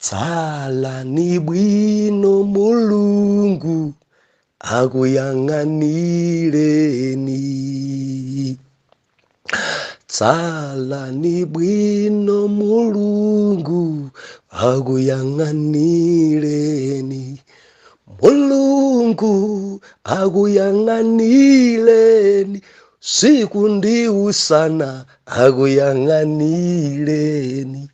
Tsala ni bwino Mulungu akuyang'anireni. Tsala ni bwino Mulungu akuyang'anireni. Mulungu akuyang'anireni. Siku ndi usana akuyang'anireni.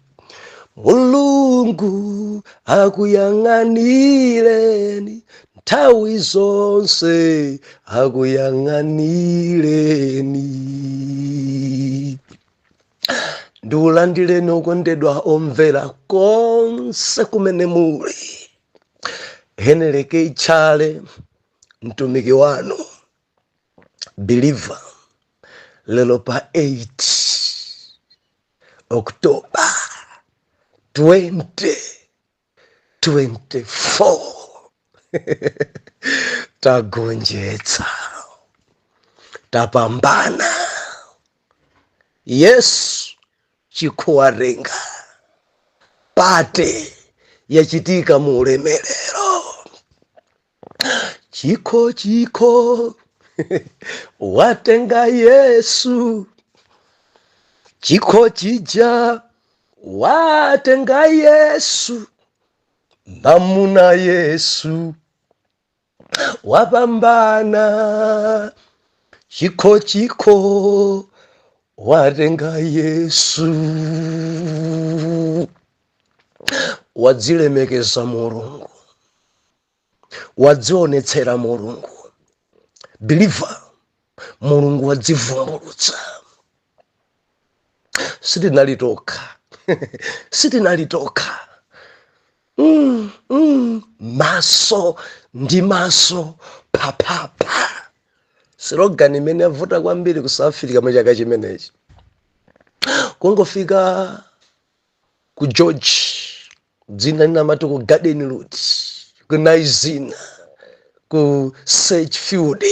Mulungu akuyang'anireni. Nthawi zonse akuyang'anireni. Ndiulandireni okondedwa omvera konse kumene muli. Heneleke Ichale, mtumiki wanu, believer, lelo pa 8 Oktoba 2024 tagonjetsa, tapambana. Yesu chikuwarenga, pate yachitika mu ulemerero. Chiko watenga Yesu, chiko chija watenga Yesu, namuna Yesu wapambana. Chiko watenga Yesu, wadzilemekeza Mulungu, wadzionetsera Mulungu. Believer, Mulungu wadzivumbulutsa. Sitinalitoka sitinalitoka. Maso ndi maso papapa. Slogan imene yavuta kwambiri ku South Africa mwachaka chimenechi. Kungofika ku George, dzina linamati ku Garden Route, ku Naizina, ku Searchfield.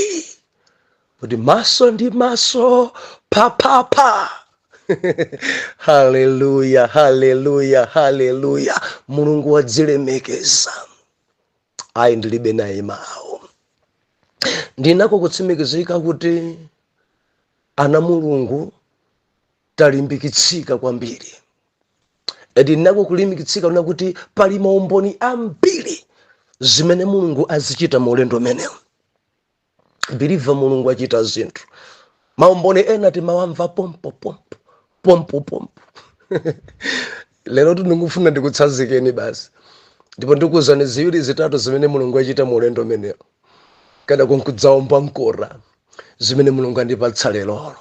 Kuti maso ndi maso papapa. Hallelujah, hallelujah, hallelujah. Mulungu wadzilemekeza. Ayi ndilibe naye mawu. Ndinako kutsimikizika kuti ana Mulungu talimbikitsika kwambiri. Ndinako kulimbikitsika una kuti pali maumboni ambiri zimene Mulungu azichita mu ulendo umenewu. Believer, Mulungu achita zinthu. Maumboni ena timawamva pompo. Lero ndikufuna ndikutsazikeni basi. Ndipo ndikuwuzani ziwiri zitatu zimene Mulungu achita mu ulendo umenewu. Kada kunkudzaomba mkora zimene Mulungu andipatsa lero.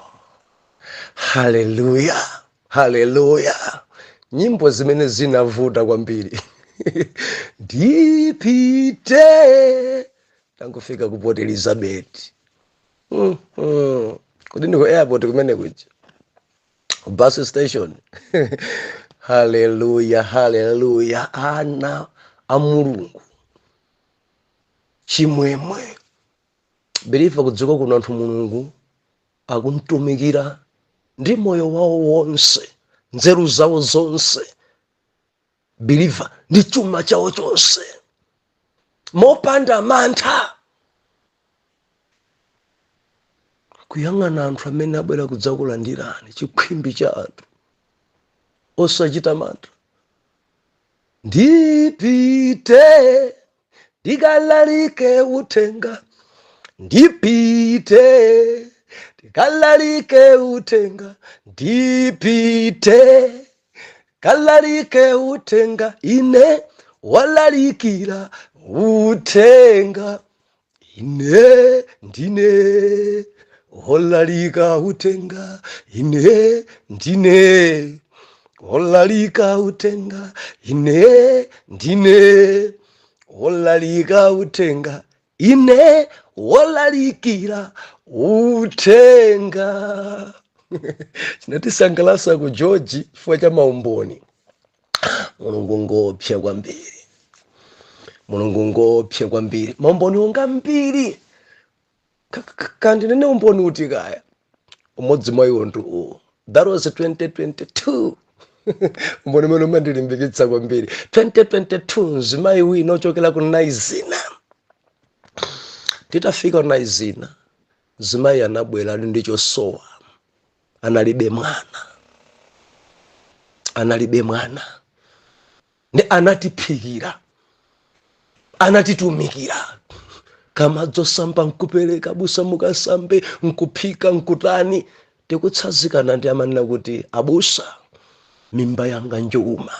Hallelujah, hallelujah. Nyimbo zimene zinavuta kwambiri. Ndipite tangofika ku Port Elizabeth. Kuti ndiko airport kumene kuja, bus station. Hallelujah, hallelujah. Ana a Mulungu chimwemwe. Believer, kudzuka kuno anthu Mulungu akumtumikira ndi moyo wawo wonse, nzeru zawo zonse. Believer, ndi chuma chawo chonse, mopanda mantha. Kuyang'ana anthu amene abwera kudzakulandirani, chikhwimbi cha anthu osachita mantha. Ndipite ndikalalike uthenga, ndipite ndikalalike uthenga, ndipite kalalike uthenga. Ine walalikira uthenga, ine ndine olalika uthenga, ine ndine olalika uthenga, ine ndine olalika uthenga, ine walalikira uthenga. Chinatisangalatsa ku George chifukwa cha maumboni. Mulungu ngopsa kwambiri, Mulungu ngopsa kwambiri. Maumboni unga mbiri. Kandi nene umboni uti kaya umodzi mwa iwo ndi uwu. That was 2022. Umboni mwene umandilimbikitsa kwambiri. 2022 mzimayi wina ochokera ku Naizina. Titafika ku Naizina, mzimayi anabwera ali ndi chosowa. Analibe mwana. Ne anatiphikira. Anatitumikira. Kama dzosamba nkupereka busa mukasambe nkuphika nkutani. Tikutsazikana ndi amanena kuti abusa mimba yanga njouma.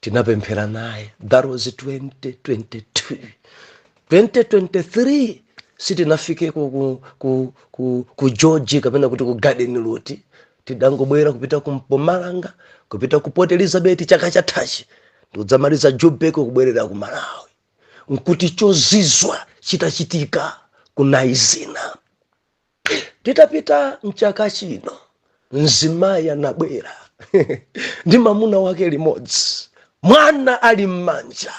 Tinapemphera naye. That was 2022. 2023 sitinafike ku George kapena kuti ku Garden Route. Tidangobwera kupita ku Mpumalanga, kupita ku Port Elizabeth chaka chathachi. Ndidzamaliza Joburg kubwerera ku Malawi. Nkuti chozizwa chitachitika ku Naizina. Titapita mchaka chino, mzimayi anabwera ndi mamuna wake limodzi, mwana ali m'manja.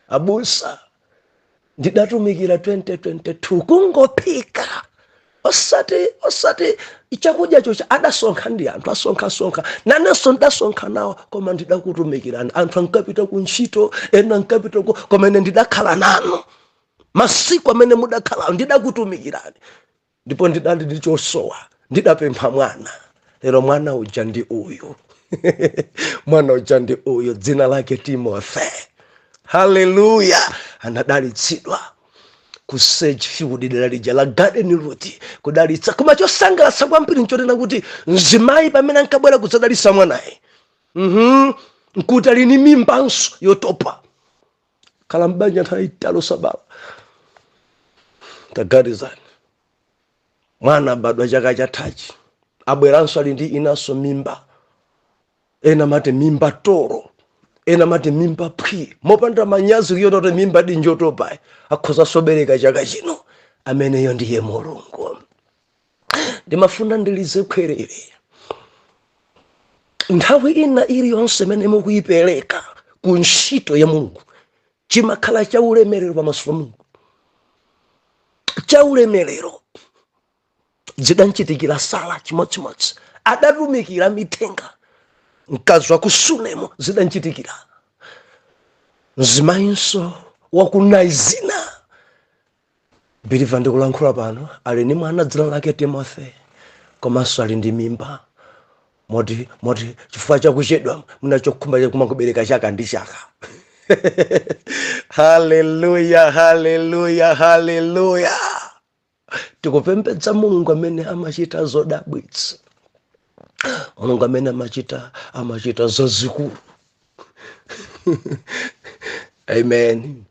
Abusa ndidatumikira 2022 kungophika. Osati chakudya chocha adasonkha ndi anthu asonkha nanenso ndasonkha nawo, koma ndidakutumikirani. Anthu ankapita ku ntchito, ena ankapita koma ine ndidakhala nanu masiku amene mudakhala ndidakutumikirani. Ndipo ndidali ndi chosowa, ndidapempha mwana. Lero mwana uja ndi uyu. Mwana uja ndi uyu, dzina lake Timothy. Hallelujah. Anadalitsidwa ku Sedgefield dera lija la Garden Route, kudalitsa. Koma chosangalatsa kwambiri nchonena kuti mzimayi pamene ankabwera kudzadalitsa mwanayi, nkuti ali ni mimbanso yotopa. Khala mbanja nthawi italo sabala. Taganizani. Mwana abadwa chaka chathachi, abweranso ali ndi inanso mimba. Ena mati mimba toro, ena mati mimba phi. Mopanda manyazi kuyota kuti mimba dinjotopa. Akhoza sobereka chaka chino. Ameneyo ndiye Mulungu. Ndimafuna ndilize kwerere. Nthawi ina iliyonse imene mukuyipereka ku ntchito ya Mulungu, chimakhala chaulemerero pamaso pa Mulungu. Chaulemerero. Zidanchitikira Sara chimodzimodzi. Adatumikira mithenga. Mkazi wa ku Sunemu zidanchitikira. Mzimayinso wa ku Naizina. Biliva ndikulankhula pano, ali ni mwana dzina lake Timothy, komanso ali ndi mimba. Moti chifukwa chakuchedwa munachokhumba kumakubereka chaka ndi chaka. Hallelujah, hallelujah, hallelujah. Tikupembedza Mulungu amene amachita zodabwitsa. Mulungu amene amachita zazikulu. Amen.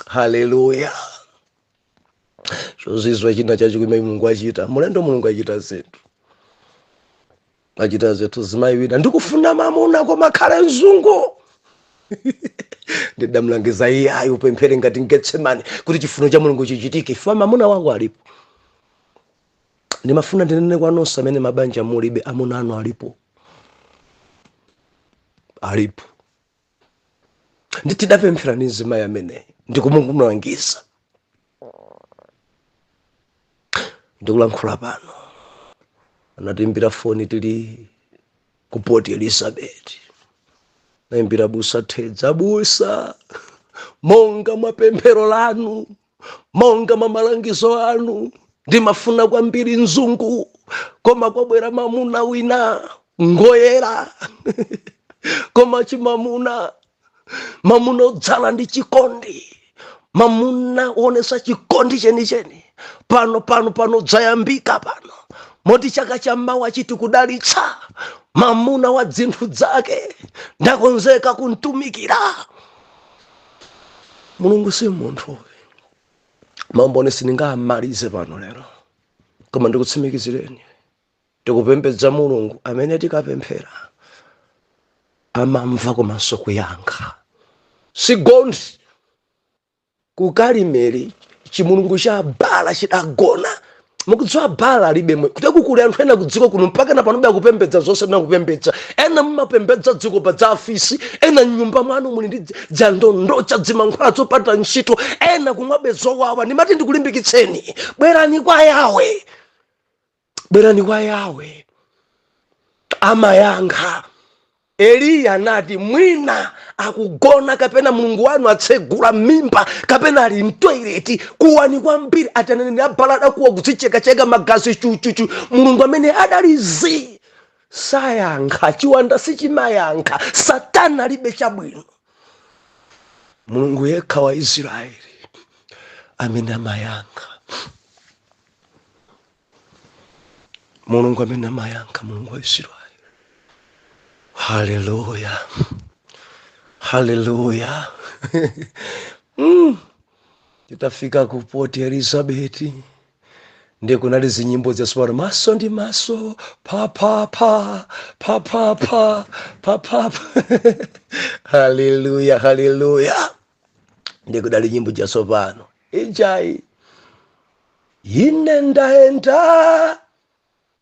Hallelujah. Chozizwa china chachikume Mulungu achita. Mulendo Mulungu achita zinthu. Achita zinthu zimayi wina. Ndikufuna mamuna koma khala mzungu. Ndidamlangiza iye ayi upemphere ngati Getsemani kuti chifuno cha Mulungu chichitike. Ifa mamuna wangu alipo. Ndimafuna ndinene kwa nonse amene mabanja mulibe amuna anu alipo. Nditidapemphera ndi mzimayi amene ndikumulangiza. Ndikulankhula pano. Anatimbira foni tili ku Port Elizabeth. Naimbira busa Thedza, busa monga mapemphero lanu, monga malangizo anu, ndimafuna kwambiri mzungu, koma kwabwera mamuna wina ngoyera. Koma chimamuna odzala ndi chikondi, mamuna onesa chikondi chenicheni. Pano dzayambika pano. Moti chaka chammawa chiti kudalitsa mamuna wa zinthu zake. Ndakonzeka kuntumikira. Mulungu si munthu. Mambone siningamalize pano lero. Koma ndikutsimikizireni. Tikupembedza Mulungu amene tikapemphera amamva komanso kuyankha. Sigondi kukalimeri chimulungu cha bala chidagona. Mukudziwa bala alibe mwe. Kuti kuli anthu ena kudziko kuno mpaka na panobe akupembedza zonse na kupembedza. Ena mumapembedza dziko pa za afisi, ena nyumba mwanu muli ndi dzandondocha dzimankhwala zopata ntchito, ena kumwabe zowawa. Ndimati ndikulimbikitseni. Bwerani kwa Yawe. amayankha. Eliya anati mwina akugona kapena mulungu wanu atsegula mimba kapena ali mtoileti kuwani kwambiri atanenera balada kuwa kuzichekacheka magazi chuchuchu. Mulungu amene adalizi sayankha, chiwanda sichimayankha, satana alibe chabwino. Mulungu yekha wa Israeli amene amayankha. Mulungu amene amayankha, Mulungu wa Israeli. Haleluya, haleluya. Titafika ku Port Elizabeth ndiye kunali zinyimbo zaswala maso ndi maso papapa papapa papapa. Haleluya, haleluya. Ndiye kudali nyimbo jasopano ijai ine ndaenda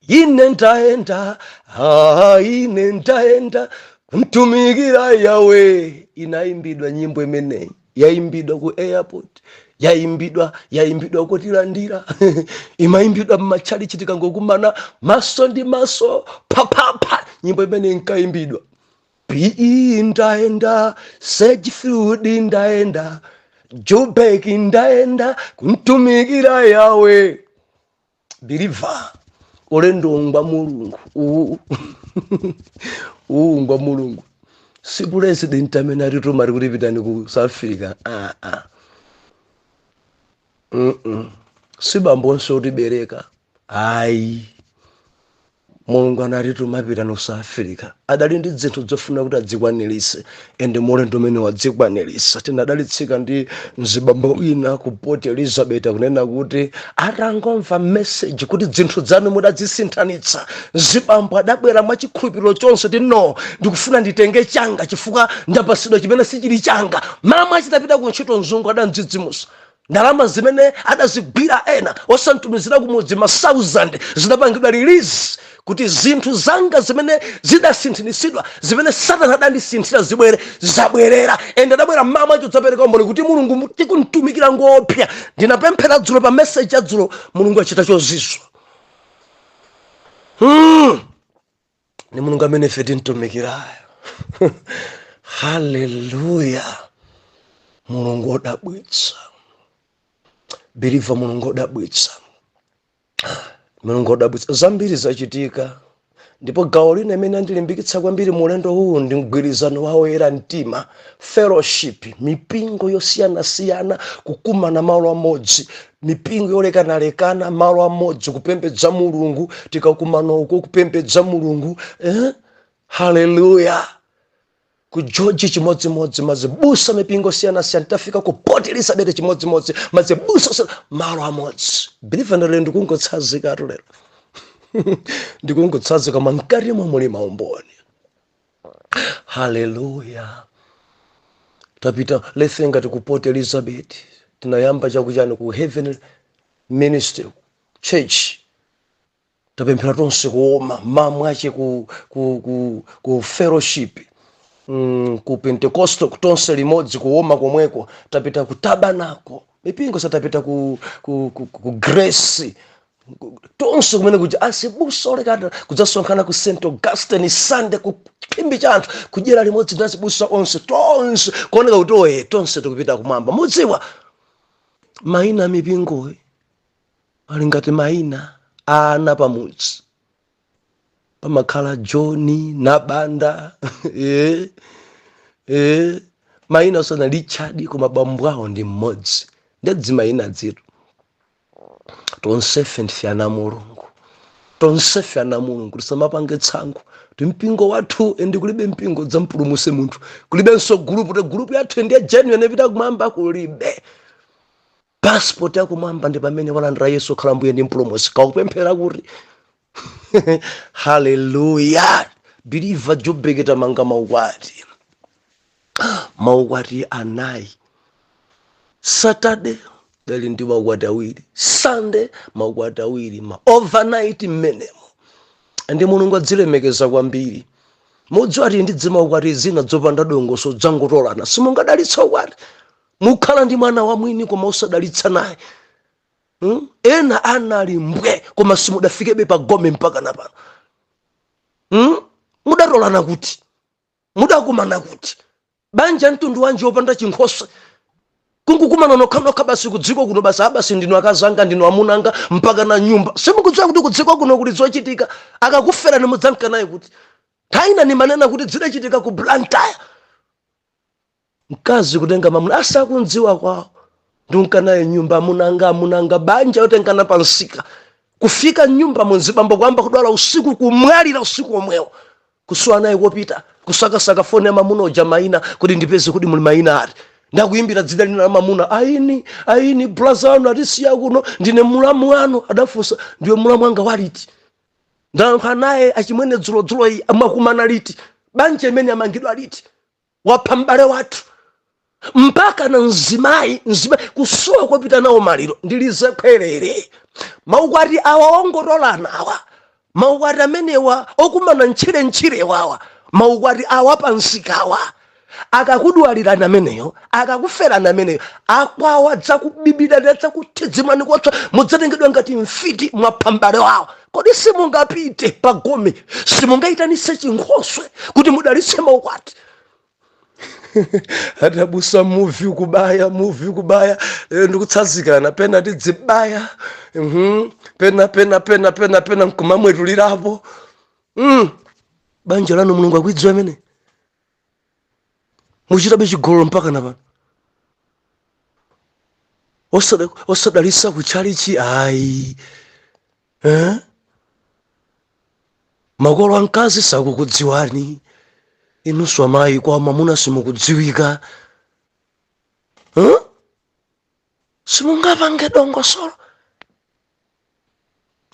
ine ndaenda kumtumikira Yawe. Inaimbidwa nyimbo imeneyi, yaimbidwa ku airport, yaimbidwa kutilandira. Imaimbidwa mmachalichi tikangokumana maso ndi maso papapa. Nyimbo imeneyi inkaimbidwa. PE ndaenda, Sedgefield ndaenda, Joburg ndaenda kumtumikira Yawe. Believer, ulendo ngwa mulungu ngwa mulungu. Si president amene atituma ari kulipitani ku South Africa. Si bambonso utibereka. Ayi, mulungu anatituma apita ku South Africa. Adali ndi zinthu zofuna kuti adzikwaniritse, ende mulendo umene wadzikwaniritsa. Tinadalitsika ndi mzibambo wina ku Port Elizabeth kunena kuti atangomva message kuti zinthu zanu mudazisinthanitsa. Mzibambo adabwera mwachikhulupiriro chonse kuti no, ndikufuna nditenge changa chifukwa ndapasidwa chimene sichili changa. Mama achitapita ku ntchito mzungu adandzidzimusa. Ndalama zimene adazigwira ena osantumizira kumudzi ma 1000 zinapangidwa release kuti zinthu zanga zimene zidasinthinitsidwa, zimene Satana adandisinthira zibwere, zabwerera. Ende adabwera mama acho dzapereka umboni kuti mulungu tikuntumikira ngopya. Ndinapemphera dzulo pa message ya dzulo, mulungu achita chozizwa. Ni mulungu amene ife tintumikirayo. Haleluya. Mulungu odabwitsa. Believer, mulungu odabwitsa. Mulungu odabwitsa. Zambiri zachitika. Ndipo gawo lina imene andilimbikitsa kwambiri mulendo huu ndi mgwirizano wa oyera mtima, fellowship, mipingo yosiyana-siyana kukumana malo amodzi, mipingo yolekanalekana malo amodzi kupembedza mulungu, tikakumana uko kupembedza mulungu. Haleluya. Ku George chimodzimodzi, mazibusa mipingo siyana-siyana, tafika ku Port Elizabeth chimodzimodzi, mazibusa malo amodzi. Believer, ndalendo ndikungotsazika lero. Ndikungotsazika mankari muli maumboni. Haleluya. Tapita lethenga ku Port Elizabeth, tinayamba chakuchani ku Heaven Ministry Church. Tapemphera tonse kuoma mamwache ku fellowship, ku Pentecostal tonse limodzi kuoma komweko. Tapita ku Tabernacle, mipingo satapita ku Grace, tonse kumene kuja asibusa olekana kudzasonkhana ku St. Augustine Sunday ku chipimbi cha anthu kudyera limodzi ndi asibusa onse tonse kuoneka kuti tonse tikupita kumwamba. Mudziwa maina mipingo ali ngati maina ana pamudzi, pamakhala John na Banda maina osana Richard, koma bambo awo ndi mmodzi. Ndedzi maina dzitu. Tonse fe ana mulungu, tonse fe ana mulungu. Tisamapange tsango timpingo wathu endi kulibe mpingo dzampulumuse munthu, kulibenso group yathu ndiye genuine epita kumwamba, kulibe passport ya kumwamba. Ndi pamene walandira Yesu khala mbuye ndi mpulumutsi kakupemphera kuti haleluya. Believer, Joburg tamanga maukwati anayi. Saturday dali ndi maukwati awiri, Sunday maukwati awiri, ma overnight mmenemo. Ndi mulungu adzilemekeza kwambiri. Mudziwa ati ndi maukwati zina dzopanda dongoso dzangotolana simungadalitsa ukwati. Mukhala ndi mwana wa mwini koma usadalitsa naye. Ena anali mbwe koma simudafikebe pa gome mpaka napano. mudatolana kuti, mudakumana kuti, banja mtundu wanji opanda chinkhoswe kungukumana nokha basi kudziko kuno basi ndinu akazanga ndinu amunanga mpaka na nyumba. Simukudziwa kuti kudziko kuno kuli zochitika, akakufera nimudzanka naye kuti taina ni manena kuti zidachitika ku Blantyre. Mkazi kutenga mamuna asakundziwa kwawo ndunka naye nyumba, amunanga banja otengana pansika kufika nyumba munzibambo kwamba kudwala usiku, kumwalira usiku omwewo, kusuwa naye kopita kusakasaka foni ya mamuna oja maina kuti ndipeze kuti muli maina ati ndakuimbira dzina lina la mamuna, aini blaza anu atisiya kuno ndine mulamu wanu. Adafunsa ndiwe mulamu wanga waliti, ndankha naye achimwene dzulo iyi amakumana liti, banja imene amangidwa liti, wapha m'bale wathu mpaka na mzimayi kusuwa kopita nawo maliro. Ndilize kwerere maukwati awa ongotolana awa, maukwati amenewa okumana ntchire wawa, maukwati awa pansikawa akakudwalirana ameneyo, akakuferana ameneyo, akwawa dzakubibida dzakutedzimani kotswa mudzatengedwa ngati mfiti mwapha m'bale wawo. Kodi simungapite pagome, simungaitanise chinkhoswe kuti mudalitse maukwati? Adabusa movie kubaya ndikutsazikana pena tidzibaya pena nkumamwetulirapo. Banja lanu Mulungu akuidziwa amene muchitabe chigololo mpaka napano, osadalisa kuchalichi ayi. Makolo ankazi sakukudziwani, inunso amayi kwa mamuna simukudziwika. Simungapange dongosolo,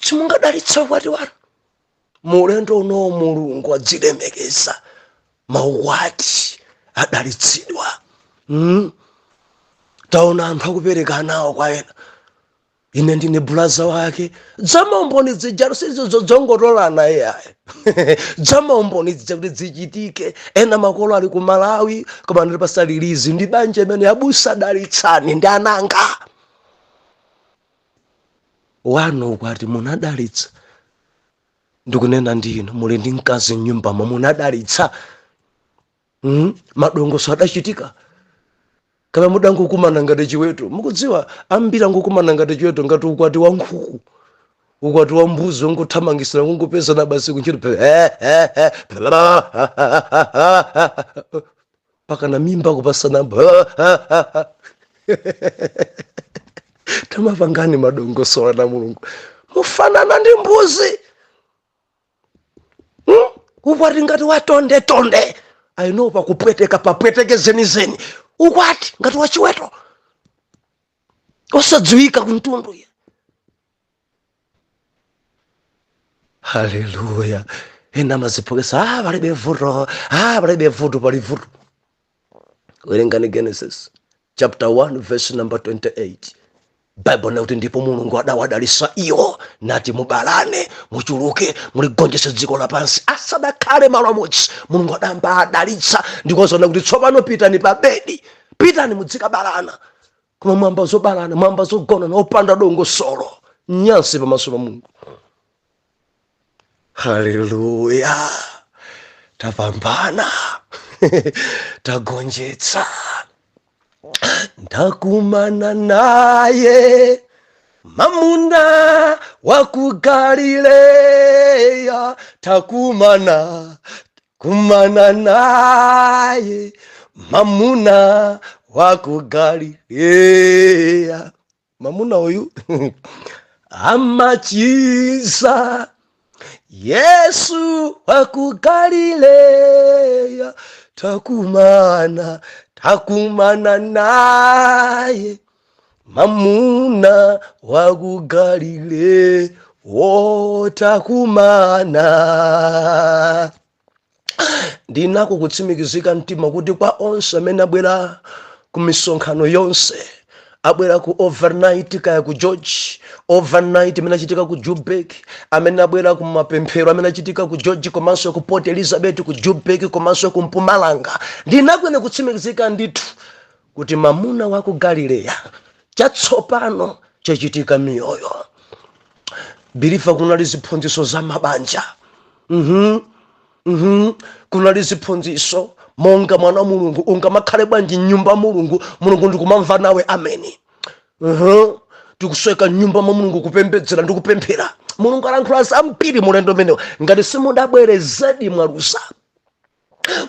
simungadalitsa ukwati wanu. Mulendo uno Mulungu adzilemekeza, maukwati adalitsidwa. Taona anthu akupereka anawo kwa ena, ine ndine blaza wake, dzamaumboni zijalo sizozongotolana iyaye. Dzamaumboni zija kuti zichitike. Ena makolo ali ku Malawi koma ndili pasalilizi ndi banja imene abusa dalitsani ndi ananga wanu ukwati munadalitsa. Ndikunena ndinu muli ndi mkazi mnyumbamo munadalitsa. Madongoso adachitika kama mudangokumana ngati chiweto. Mukudziwa ambira ngokumana ngati chiweto ngati ukwati wa nkhuku, ukwati wa mbuzi ungothamangisira kungopeza na basi kunchito paka na mimba kupasana. Tamapangani madongoso ana Mulungu, mufanana ndi mbuzi. Ukwati ngati watonde ainopa kupweteka papweteke zeni ukwati ngati wachiweto osadziwika kuntundu ya. Haleluya. Ena mazipokesa palibe vuto pali vuto. Werengani Genesis chapter 1 verse number 28. Bible nauti ndipo Mulungu adawadalisa iyo nati mubalane muchuluke muligonjese dziko lapansi. Asadakhale malo amodzi Mulungu adamba adalitsa ndikozona kuti tsopano pitani pa bedi, pitani mudzikabalana. Koma mwamba zobalana, mwamba zogona na opanda dongosolo, nyansi pamaso pa Mulungu. Haleluya. Tapambana. Tagonjetsa. Ndakumana naye mamuna wa ku Galileya, takumana naye mamuna wa ku Galileya. Mamuna uyu amachiza Yesu wa ku Galileya, takumana naye mamuna wa ku Galileya, takumana. Ndinako kutsimikizika mtima kuti kwa onse amene abwera ku misonkhano yonse, abwera ku overnight kaya ku George, overnight amene achitika ku Joburg, amene abwera ku mapemphero amene achitika ku George komanso ku Port Elizabeth ku Joburg komanso ku Mpumalanga, ndinakwene kutsimikizika ndithu kuti mamuna wa ku Galileya chatsopano chachitika miyoyo. Bilifa kunali ziphunzitso za mabanja. kunali ziphunzitso monga mwana wa mulungu ungamakhale bwanji nyumba mulungu ndikumamva nawe ameni. Tikusweka nyumba mwa mulungu kupembedzera ndi kupemphera. Mulungu alankhula zambiri mulendo menewo ngati simudabwerezedi mwalusa.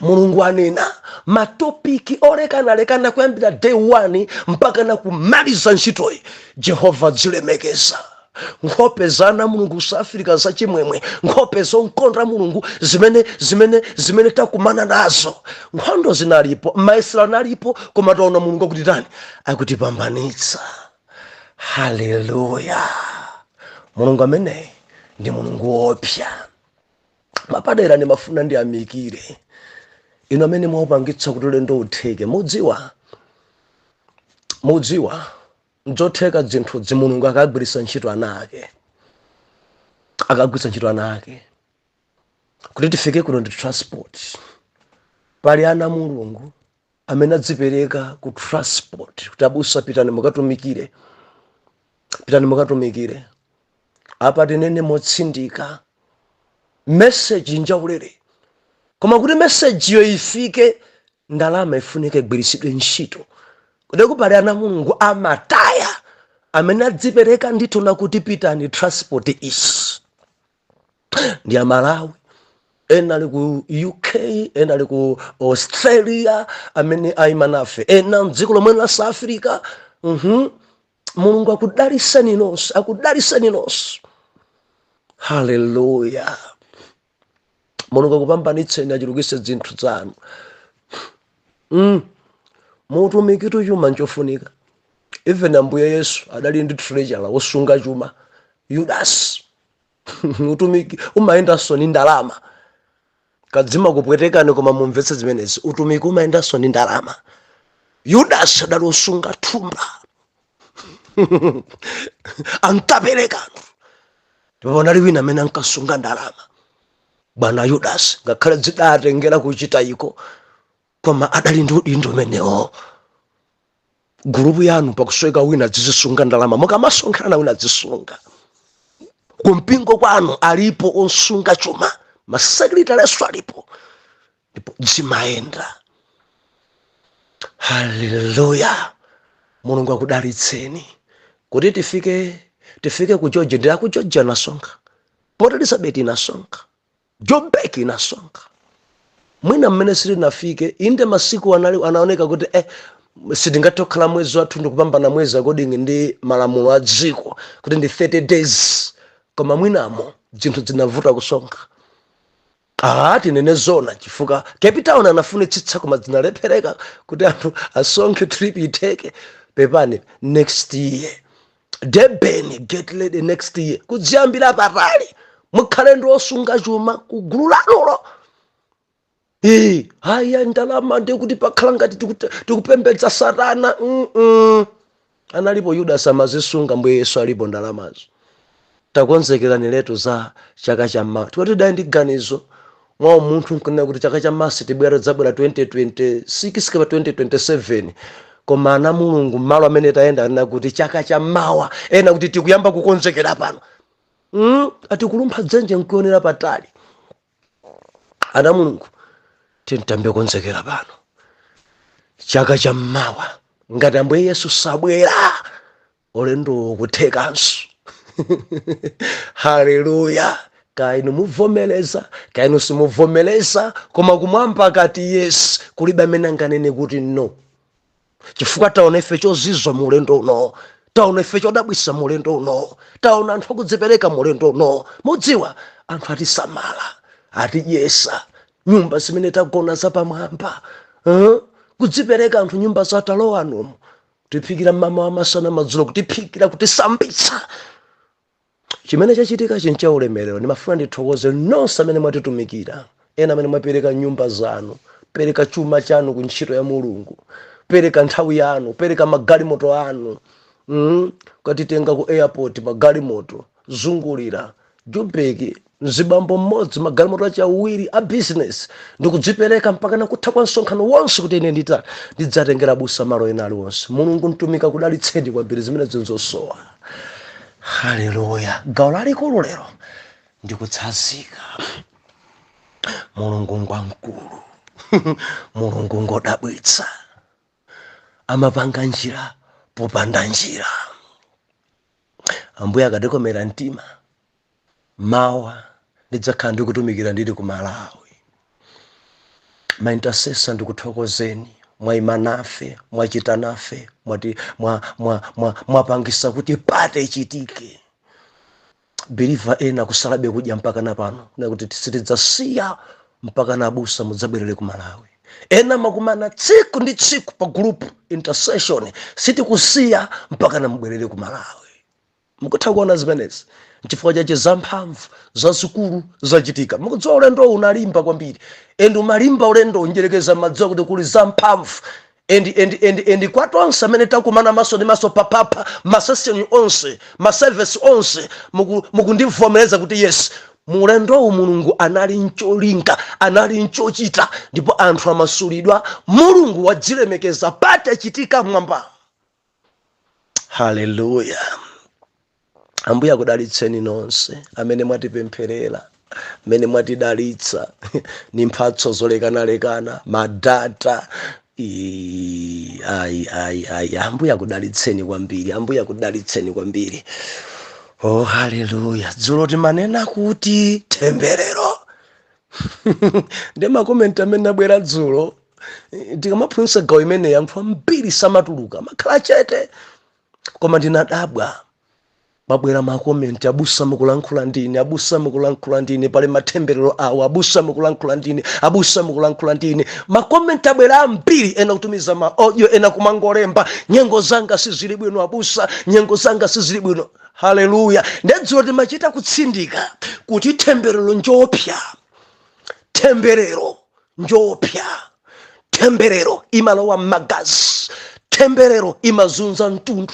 Mulungu anena matopiki olekanalekana kuyambira day 1 mpaka na kumaliza ntchitoyi. Jehova zilemekeza. Nkhope zana mulungu Afrika za chimwemwe, nkhope zonkondra mulungu zimene takumana nazo. Nkhondo zinalipo, maisiro analipo, koma taona mulungu akuti tani akutipambanitsa. Haleluya. Mulungu amene ndi mulungu wopya. Mapadera ni mafuna ndi amikire ino amene mwaupangitsa kuti ulendo utheke. mudziwa nzotheka zinthu zi mulungu akagwiritsa ntchito ana ake kuti tifike kuno ndi transport. Pali ana mulungu amene adzipereka ku transport kuti abusa pitani mukatumikire. Apa tinene motsindika message njaulere, koma kuti message yo ifike ndalama ifunike igwiritsidwe ntchito. Kuti pali ana mulungu amataya amene adzipereka ndithu na kuti pitani transport is ndi Malawi, ena ali ku UK, ena ali ku Australia, amene aima nafe, ena mdziko lomwe la South Africa. Mulungu akudaliseni nonse. Haleluya. Mulungu akupambanitseni achulukitse zinthu zanu. Mutumiki chuma nchofunika. Even Ambuye Yesu adali ndi treasurer wosunga chuma, Judas. Utumiki umayendanso ndi ndalama. Kadzima kupwetekani koma mumvetse zimenezi. Utumiki umayendanso ndi ndalama. Judas adali wosunga thumba. Ankapereka. Tipona wina amene ankasunga ndalama. Bwana Judas ngakhale zidatengera kuchita iko, koma adali ndi udindo umenewo. Gurupu yanu pakusweka wina zizisunga ndalama, mukamasonkhana wina zisunga. Kumpingo kwanu alipo onsunga chuma, masekretariaso alipo, ndipo zimayenda. Haleluya. Mulungu akudalitseni kuti tifike ku Georgia. Ndira ku Georgia nasonga, Port Elizabeth nasonga, Joburg nasonga. Mwina mmene sili nafike inde masiku anaoneka kuti sindingatokhala mwezi wathu ndikupambana mwezi according ndi malamulo a dziko kuti ndi 30 days, koma mwinamo zinthu zinavuta kusonga. Tinene zona chifukwa Cape Town anafunitsitsa koma zinalephereka kuti anthu asonke trip iteke. Pepani next year. Durban get ready next year. Kudziyambira patali mukhale ndi osunga chuma ku gulu lanulo. Haya ndalama ndi kuti pakhala ngati tikupembedza Satana. Analipo Judas amazisunga, Ambuye Yesu alipo ndalamazo. Takonzekerani leto za chaka cha mawa. Tikoti dai ndi ganizo mwa munthu nkunena kuti chaka cha masi tibwera zabwera 2026 kapa 2027. Koma ana mulungu malo amene tayenda na kuti chaka cha mawa, ena kuti tikuyamba kukonzekera pano. Atikulumpha dzenje nkuonera patali. Ana mulungu tintambe konzekera pano. Chaka cha mawa ngati Ambuye Yesu sabwera olendo kuthekanso. Haleluya. Kainu muvomeleza, kainu simuvomeleza, koma kumwamba kati yes, kulibe amene anganene kuti no. Chifukwa taona ife chozizwa mulendo uno, taona ife chodabwisa mulendo uno, taona anthu akudzipereka mulendo uno. Mudziwa anthu atisamala, atiyesa, nyumba zimene tagona zapamwamba. Kudzipereka anthu nyumba zatalowa nomo, kutiphikira mama wa masana madzulo, kutiphikira kutisambitsa. Chimene chachitika chincha ulemerero. Ndimafuna ndithokoze nonse amene mwatitumikira, ena amene mwapereka nyumba zanu, pereka chuma chanu ku ntchito ya mulungu, pereka nthawi yanu, pereka magalimoto anu. Ukatitenga ku airport magalimoto, zungulira, Joburg, mzibambo mmodzi magalimoto achawiri a business, ndikudzipereka mpaka na kutha kwa msonkhano wonse kuti ine ndidzatengera busa malo ena aliwonse. Mulungu mtumika kudalitseni kwambiri zimene zinzosowa. Haleluya. Gawo lalikulu lero ndikutsazika. mulungu ngwamkulu mulungu ngodabwitsa amapanga njira popanda njira. Ambuye akatikomera mtima mawa ndidzakhala ndikutumikira ndili ku Malawi. Ma intercessor ndikuthokozeni, mwaima nafe, mwachita nafe, mwapangisa kuti pate ichitike. Believer ena kusalabe kudya mpaka napano nakuti tisitidzasiya mpaka nabusa mudzabwerere ku Malawi. Ena makumana tsiku ndi tsiku pa group intercession sitikusiya mpaka namubwerere ku Malawi. Mukutha kuona zimenezi chifukwa chache zamphamvu zazikulu zachitika. Mukudziwa ulendo unalimba kwambiri, and umalimba ulendo unjerekeza madziwa kuti kuli zamphamvu. And kwatu onse amene takumana maso ndi maso papapa, masession onse, maservice onse, mukundivomereza kuti yes, mulendo mulungu anali ncholinga, anali nchochita, ndipo anthu amasulidwa, mulungu wadzilemekeza pate chitika mwamba. Hallelujah. Ambuye akudalitseni nonse amene mwatipempherera, amene mwatidalitsa ni mphatso zolekana madata. Ambuye akudalitseni kwambiri, ambuye akudalitseni kwambiri. Oh hallelujah. Dzulo timanena kuti temberero. Ndi makomenti amene abwera dzulo tikamaphunzitsa gawo imene anthu ambiri samatuluka makhala chete, koma ndinadabwa. Babwera makomenti abusa mukulankhula ndine, abusa mukulankhula ndine, pale matemberero awo abusa mukulankhula ndine, abusa mukulankhula ndine. Makomenti abwera ambiri, ena kutumiza ma audio, ena kumangolemba nyengo zanga sizili bwino abusa, nyengo zanga sizili bwino. Hallelujah. Ndedzulo timachita kutsindika kuti temberero njopya, temberero njopya, temberero imalowa magazi, temberero imazunza mtundu,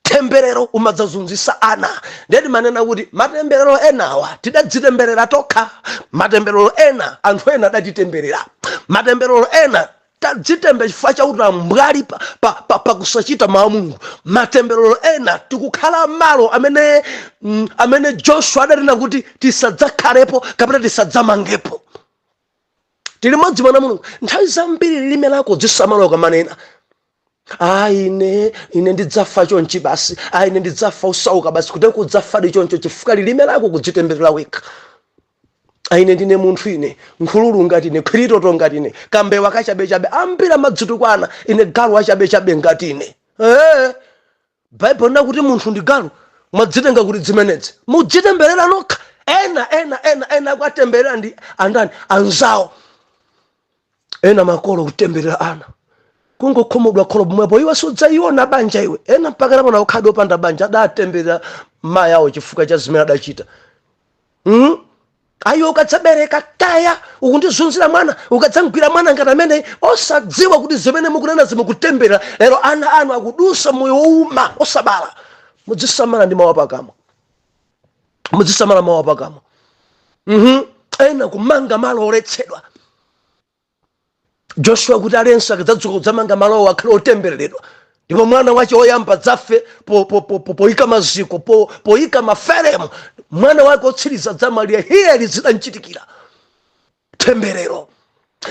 temberero umadzazunzisa ana. Ndedi manena kuti matemberero enawa tidadzitemberera tokha, matemberero ena anthu ena adatitemberera, matemberero ena tadzitembe chifukwa chakuti mbwali pa kusachita mawu Mulungu. Matemberero ena tikukhala malo amene Joshua adanena kuti tisadzakhalepo kapena tisadzamangepo. Tili modzi mwana Mulungu, nthawi zambiri lilime lako dzisamalo kamanena ine ndidzafa chonchi basi, ine ndidzafa usauka basi, kuti kudzafa choncho chifukwa lilime lako kudzitemberera wekha. Ine ndine munthu, ine nkhululu ngati ine, khwiritoto ngati ine, kambewa kachabechabe, ambira madzitukwana, ine galu wachabechabe ngati ine. Bible nakuti munthu ndi galu, mwadzitenga kuti zimenezi mudzitemberera nokha. Ena kwatemberera ndi andani anzawo, ena makolo kutemberera ana. Kungokhomodwa kholo bumwepo iwe sudzaiona banja iwe. Ena mpaka napona ukhadi opanda banja adatemberera mayi awo chifukwa cha zimene adachita. Ayo ukadzabereka taya ukundizunzira mwana, ukadzangwira mwana ngati amene osadziwa kuti zimene mukunena zimukutemberera. Lero ana anu akudusa moyo wouma osabala. Mudzisamala ndi mawu apakamwa, mudzisamala mawu apakamwa. Ena kumanga malo oletsedwa. Joshua kuti alensa kadzadzuka kudzamanga malo akhale otembereredwa, ndipo mwana wache oyamba dzafe poyika maziko, poyika maferemu, mwana wake otsiriza dzamalira hiyeli zidanchitikira. Temberero.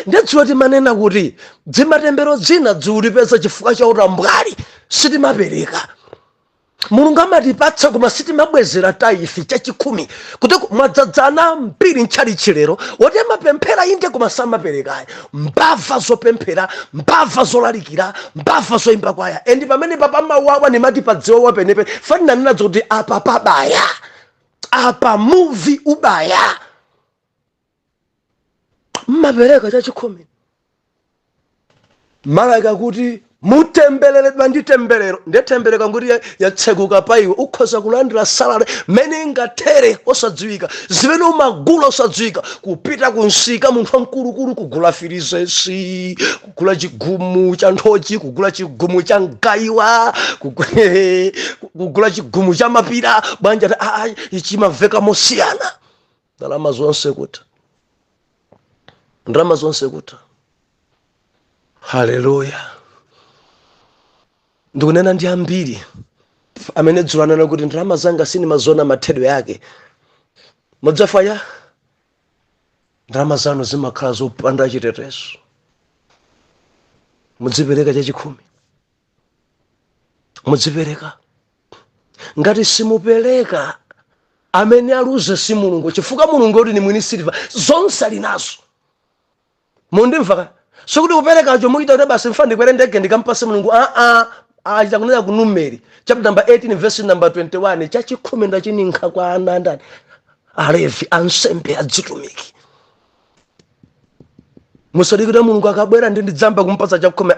Ndedzulo timanena kuti dzimatembero dzina dziulipeza chifukwa cha utambwali sitimapereka. Mulungu amatipatsa koma sitimabwezera taifi chachikumi kuti mwadzadzana mbiri ntchalichi lero woti amapemphera inde koma samaperekayo. Mbava zopemphera, mbava zolalikira, mbava zoimba kwaya. Endi pamene papa mawawa nimati padziwa wapenepe fanina ninadzo kuti apa pabaya, apa movie ubaya. Mmapereka chachikumi. Malaika kuti mutembereredwa ndi temberero. Ndetembereka ngoti yatsekuka pa iwe ukhoza kulandira salary mene ingatere osadziwika, zimene umagula osadziwika, kupita kunsika munthu wamkulukulu kugula firizesi, kugula chigumu cha nthochi, kugula chigumu cha mgayiwa, kugula chigumu cha mapira. Banja ichi maveka mosiyana. Ndalama zonse kuti, ndalama zonse kuti. Hallelujah. Ndikunena ndi ambiri amene dzulo anena kuti ndalama zanga sini mazona mathedwe yake. Mudzafaya ndalama zanu zimakhala zopanda chitetezo. Mudzipereka chachikhumi, mudzipereka. Ngati simupereka, amene aluze si Mulungu, chifukwa Mulungu kuti ni mwini siliva zonse ali nazo. Mundimva sokuti kuperekacho muita kuti basi mfandi kwere ndege ndikampase Mulungu. Achita kunena ku Numeri chapter number 18 verse number 21, chachikhumi ndachininka kwa ana ndani Alevi, ansembe, adzitumiki. Musadikira Mulungu akabwera ndi ndidzamba kumpasa chachikhumi.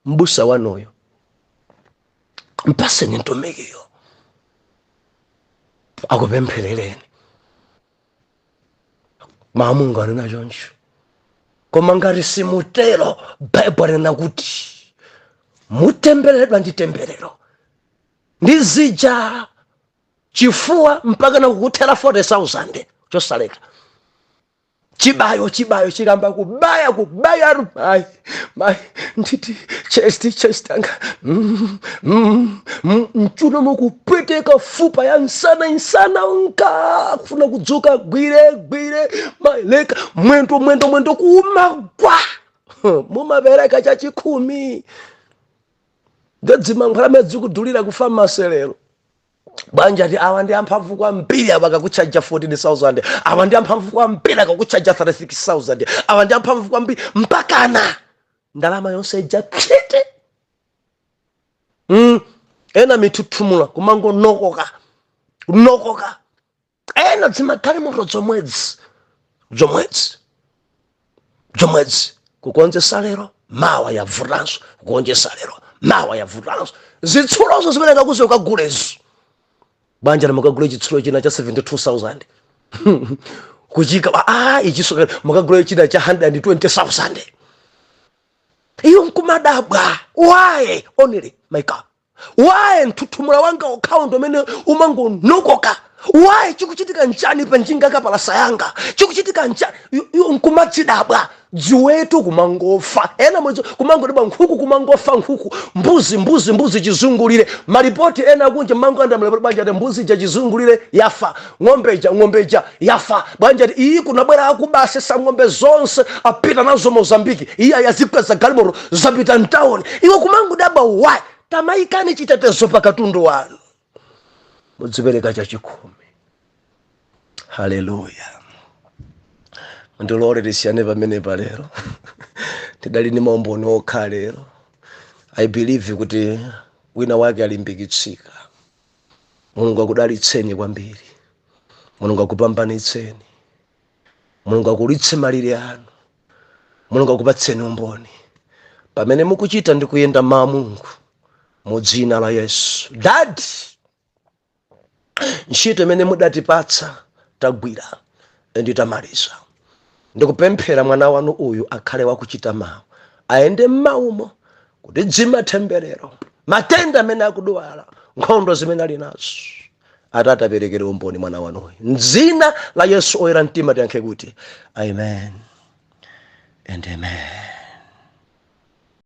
Mbusa wanoyo mpase ni ntomekiyo akupempherereni. Mulungu anena choncho. Koma ngati simutero, Bible linena kuti mutembereredwa ndi temberero, ndi zija chifuwa mpaka na kukuthera 40,000 chosaleka. Chibayo chikamba kubaya mai nditi chest anga mchuno mukupweteka fupa ya insana unka kufuna kudzuka gwire maileka mwendo kumagwa. Mumapereka chachikhumi. Ndedzima nkhala medzi kudulira kufa maselero. Banja ti awa ndi amphamvu kwambiri akakuchaja 14,000, awa ndi amphamvu kwambiri akakuchaja 36,000, awa ndi amphamvu kwambiri mpakana ndalama yonse ija khete. Ena mitutumula kumango nokoka. Ena zimakhale moto zomwezi kukonzesa lero mawa ya vuranso, kukonzesa lero mawa ya vuranso. Zitsulozo zimene kakuze ukagulezo. Banja mukagule chitsulo china cha 72,000 kuchika ichisoka mukagule china cha 120,000. Iyo nkumadabwa. Why only my God? Why ntutumula wanga account umene umango nokoka? Why chikuchitika njani panjinga kapala sayanga? Chikuchitika njani? Iyo nkumatidabwa. Jiwetu kumangofa. Ena mwezo kumango deba nkuku kumangofa nkuku. Mbuzi chizungulire. Maripoti ena kunje mango anda mlebanja mbuzi chizungulire yafa. Ng'ombe yafa. Banja iyi kunabwera akubase sa ng'ombe zonse apita nazo Mozambiki. Iya yazikweza Galimoro zapita ntaoni. Iwo kumango daba why? Tamaikani chitetezo pakatundu wanu. Mudzipereka chachikhumi. Hallelujah. Ndilore lisiyane pamene palero. Tidali ni maumboni okha lero. I believe kuti wina wake alimbikitsika. Mulungu akudalitseni kwambiri. Mulungu akupambanitseni. Mulungu akulitse malire anu. Mulungu akupatseni umboni. Pamene mukuchita ndi kuyenda mwa Mulungu mu dzina la Yesu. Dad, ntchito imene mudatipatsa tagwira nditamaliza. Ndikupemphera mwana wanu uyu akhale wakuchita mawu. Aende mmaumo kuti dzima temberero. Matenda amene akudwala, nkhondo zimene ali nazo. Atate aperekere umboni mwana wanu uyu. M'dzina la Yesu oyera mtima tiyankhe kuti amen and amen.